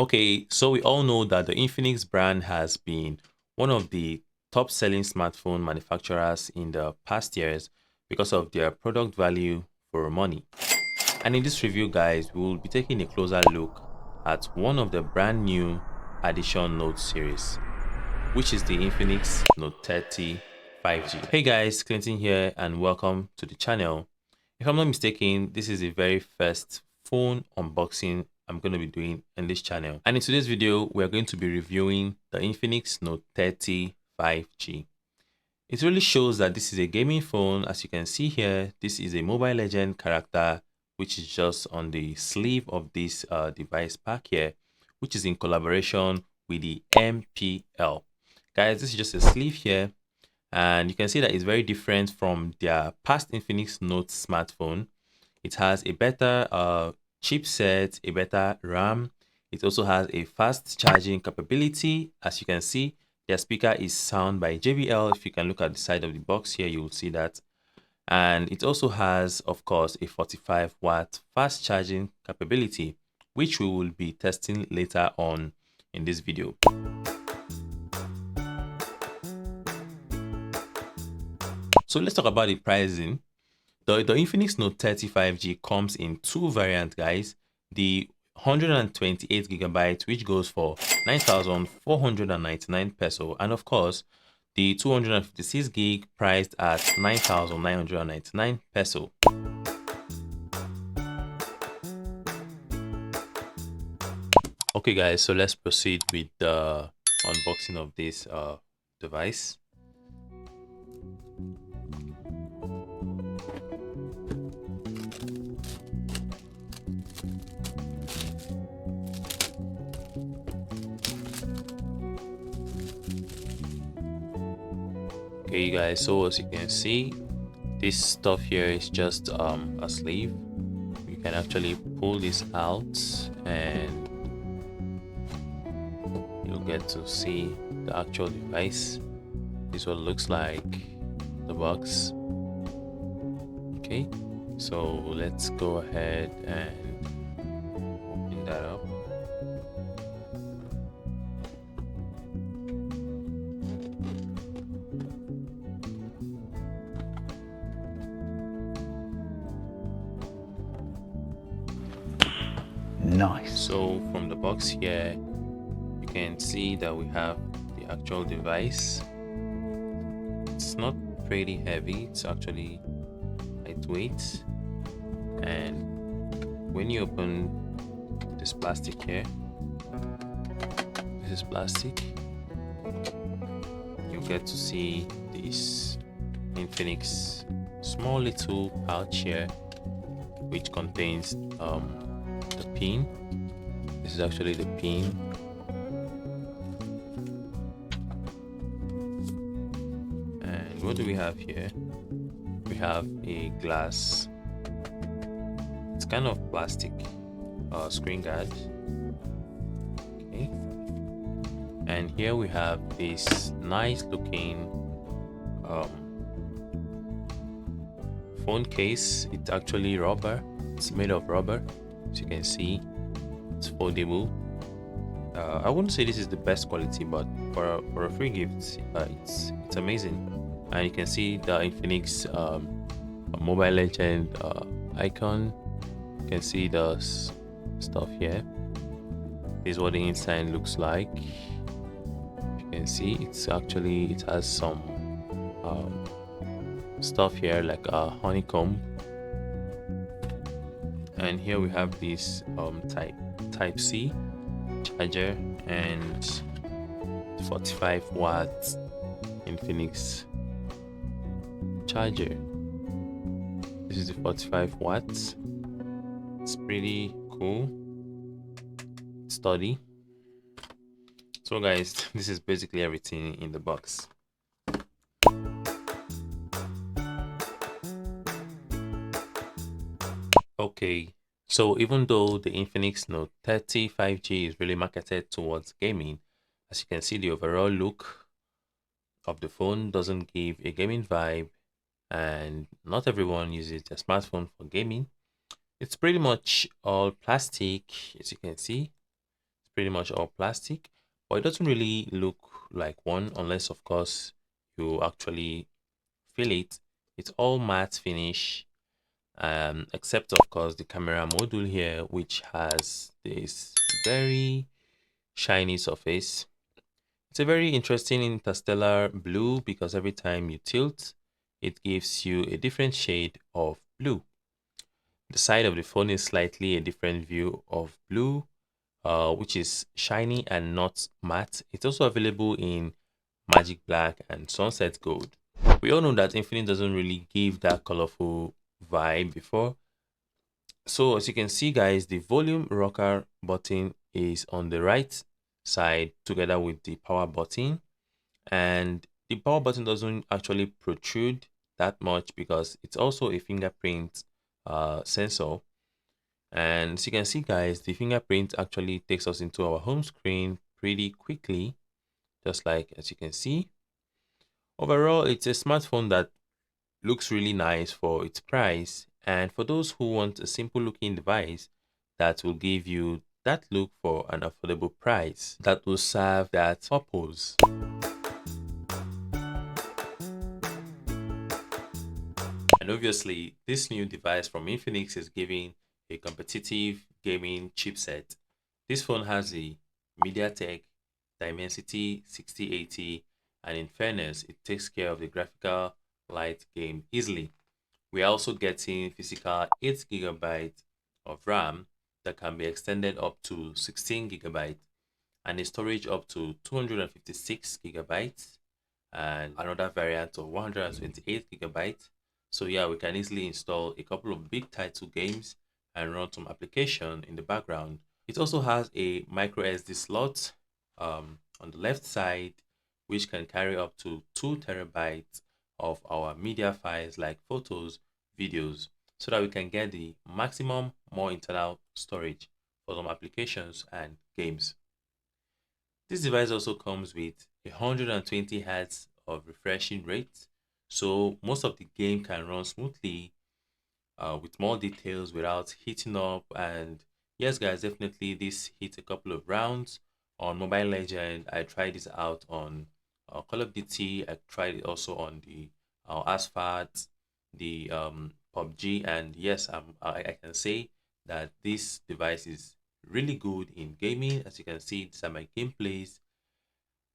Okay, so we all know that the Infinix brand has been one of the top selling smartphone manufacturers in the past years because of their product value for money. And in this review, guys, we will be taking a closer look at one of the brand new Addition Note series, which is the Infinix Note 30 5G. Hey guys, Clinton here and welcome to the channel. If I'm not mistaken, this is the very first phone unboxing I'm going to be doing in this channel. And in today's video, we're going to be reviewing the Infinix Note 30 5G. It really shows that this is a gaming phone. As you can see here, this is a Mobile Legend character, which is just on the sleeve of this device pack here, which is in collaboration with the MPL. Guys, this is just a sleeve here, and you can see that it's very different from their past Infinix Note smartphone. It has a better chipset, a better RAM. It also has a fast charging capability. As you can see, their speaker is sound by JBL. If you can look at the side of the box here, you will see that. And it also has, of course, a 45-watt fast charging capability, which we will be testing later on in this video. So let's talk about the pricing. The Infinix Note 30 5G comes in two variants, guys. The 128GB, which goes for 9,499 peso, and of course, the 256GB priced at 9,999 peso. Okay, guys, so let's proceed with the unboxing of this device. Okay, guys, so as you can see, this stuff here is just a sleeve. You can actually pull this out and you'll get to see the actual device. This is what it looks like, the box. Okay, so let's go ahead and open that up. Nice. So from the box here, you can see that we have the actual device. It's not pretty heavy, it's actually lightweight. And when you open this plastic here, this is plastic, you get to see this Infinix small little pouch here, which contains the pin. This is actually the pin. And what do we have here? We have a glass, it's kind of plastic screen guard. Okay, and here we have this nice looking phone case. It's actually rubber, it's made of rubber. As you can see, it's foldable. I wouldn't say this is the best quality, but for a free gift, it's amazing. And you can see the Infinix Mobile Legend icon. You can see the stuff here. This is what the inside looks like. You can see it has some stuff here like a honeycomb. And here we have this type C charger and 45-watt Infinix charger. This is the 45 watts. It's pretty cool, sturdy. So guys, this is basically everything in the box. Okay, so even though the Infinix Note 30 5G is really marketed towards gaming, as you can see, the overall look of the phone doesn't give a gaming vibe, and not everyone uses their smartphone for gaming. It's pretty much all plastic, as you can see. pretty much all plastic, but it doesn't really look like one unless, of course, you actually feel it. It's all matte finish, except of course the camera module here, which has this very shiny surface. It's a very interesting interstellar blue because every time you tilt, it gives you a different shade of blue. The side of the phone is slightly a different view of blue, which is shiny and not matte. It's also available in magic black and sunset gold. We all know that Infinix doesn't really give that colorful vibe before. So as you can see, guys, the volume rocker button is on the right side together with the power button, and the power button doesn't actually protrude that much because it's also a fingerprint sensor. And as you can see, guys, the fingerprint actually takes us into our home screen pretty quickly, just like as you can see. Overall, it's a smartphone that looks really nice for its price, and for those who want a simple looking device that will give you that look for an affordable price that will serve that purpose. And obviously, this new device from Infinix is giving a competitive gaming chipset. This phone has the MediaTek Dimensity 6080, and in fairness, it takes care of the graphical light game easily. We're also getting physical 8 GB of RAM that can be extended up to 16 GB, and a storage up to 256 GB, and another variant of 128 GB. So yeah, we can easily install a couple of big title games and run some application in the background. It also has a micro SD slot on the left side, which can carry up to 2 TB of our media files like photos, videos, so that we can get the maximum more internal storage for some applications and games. This device also comes with 120 Hz of refreshing rate, so most of the game can run smoothly with more details without heating up. And yes, guys, definitely this hit a couple of rounds on Mobile Legend. I tried this out on Call of Duty. I tried it also on the Asphalt, the PUBG, and yes, I can say that this device is really good in gaming. As you can see, these are my gameplays.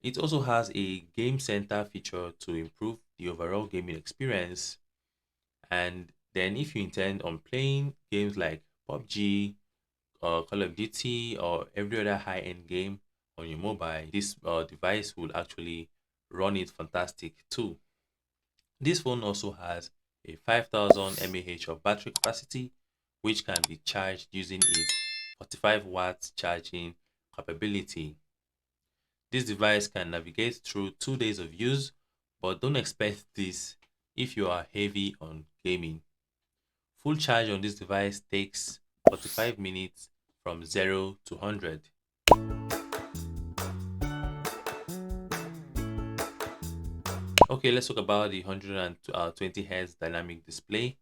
It also has a game center feature to improve the overall gaming experience. And then if you intend on playing games like PUBG or Call of Duty or every other high-end game on your mobile, this device will actually run it fantastic too. This phone also has a 5000 mAh of battery capacity, which can be charged using its 45 watts charging capability. This device can navigate through 2 days of use, but don't expect this if you are heavy on gaming. Full charge on this device takes 45 minutes from 0 to 100. Okay, let's talk about the 120 Hz dynamic display.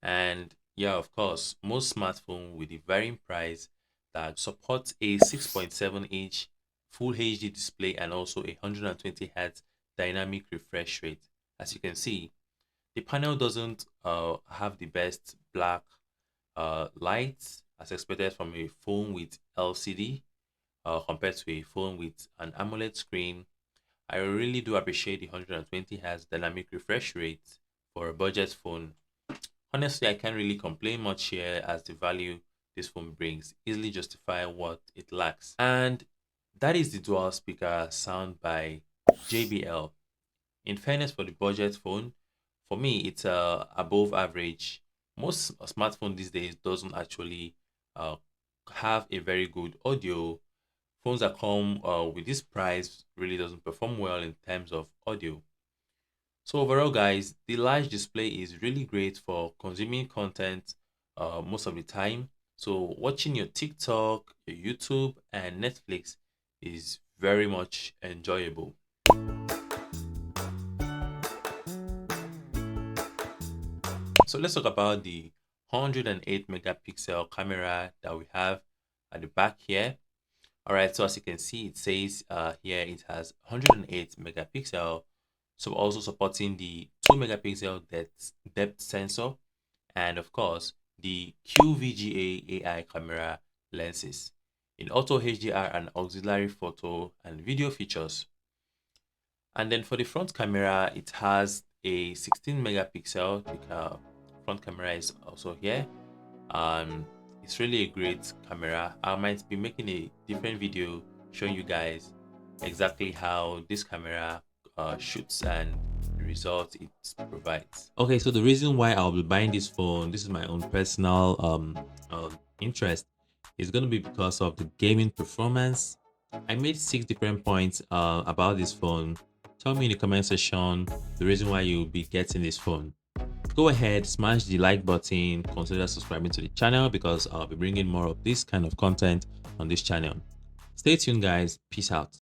And yeah, of course, most smartphones with a varying price that support a 6.7-inch Full HD display and also a 120 Hz dynamic refresh rate. As you can see, the panel doesn't have the best black lights as expected from a phone with LCD compared to a phone with an AMOLED screen. I really do appreciate the 120 Hz dynamic refresh rate for a budget phone. Honestly, I can't really complain much here as the value this phone brings easily justify what it lacks. And that is the dual speaker sound by JBL. In fairness, for the budget phone, for me, it's above average. Most smartphone these days doesn't actually uh, have a very good audio. Phones that come with this price really doesn't perform well in terms of audio. So overall, guys, the large display is really great for consuming content most of the time. So watching your TikTok, your YouTube, and Netflix is very much enjoyable. So let's talk about the 108 megapixel camera that we have at the back here. All right, so as you can see, it says here it has 108 megapixel, so also supporting the 2 megapixel depth sensor, and of course the QVGA AI camera lenses in auto HDR and auxiliary photo and video features. And then for the front camera, it has a 16 megapixel. The front camera is also here. um it's really a great camera. I might be making a different video showing you guys exactly how this camera shoots and the results it provides. Okay, so the reason why I'll be buying this phone, this is my own personal interest, is going to be because of the gaming performance. I made 6 different points about this phone. Tell me in the comment section the reason why you'll be getting this phone. Go ahead, smash the like button, consider subscribing to the channel because I'll be bringing more of this kind of content on this channel. Stay tuned, guys. Peace out.